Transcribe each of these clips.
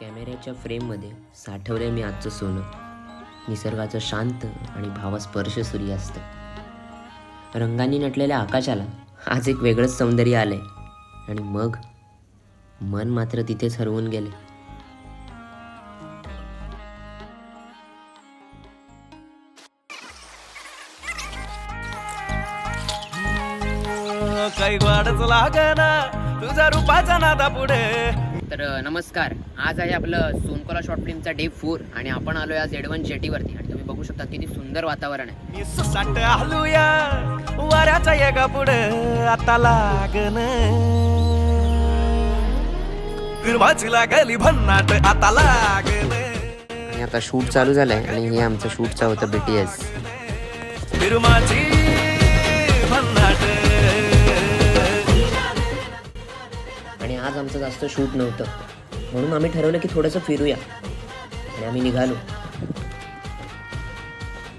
कॅमेऱ्याच्या फ्रेममध्ये साठवलंय मी आजचं सोनं, निसर्गाचं शांत आणि भावस्पर्श सूर्यास्त. रंगांनी नटलेल्या आकाशाला आज एक वेगळंच सौंदर्य आलंय आणि मग मन मात्र तिथेच हरवून गेले. काही वाढच लागना तुझ्या रूपाचा नादा पुढे. तर नमस्कार, आज आहे आपलं सोनकोला शॉर्ट फिल्मचा डे 4 आणि आपण आलोय आज एडवन जेटीवरती आणि तुम्ही बघू शकता किती सुंदर वातावरण आहे. मी सुसाट हलूया वाऱ्याच्या एका पुढे आता लागन फिरवाची लागली भन्नाट आता लागन. आणि आता शूट चालू झालंय आणि हे आमचं शूटचं होतं BTS. फिरवाची भन्नाट. आणि आज आमचं जास्त शूट नव्हतं म्हणून आम्ही ठरवलं की थोडंसं फिरूया आणि आम्ही निघालो.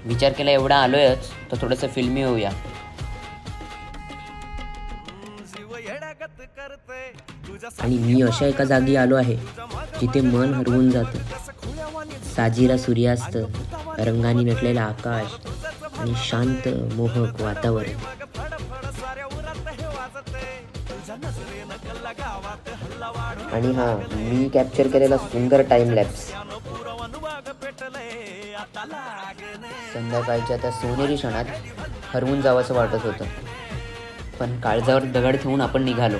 विचार केला एवढा आलोयच तर थोडंसं फिल्मी होऊया. आणि मी अशा एका जागी आलो आहे जिथे मन हरवून जातं. साजिरा सूर्यास्त, रंगानी नटलेलं आकाश आणि शांत मोहक वातावरण. आणि हा मी कॅप्चर केलेला सुंदर टाइम लॅप्स. संध्याकाळच्या त्या सोनेरी क्षणात हरवून जावंसं वाटत होतं, पण काळजावर दगड ठेवून आपण निघालो.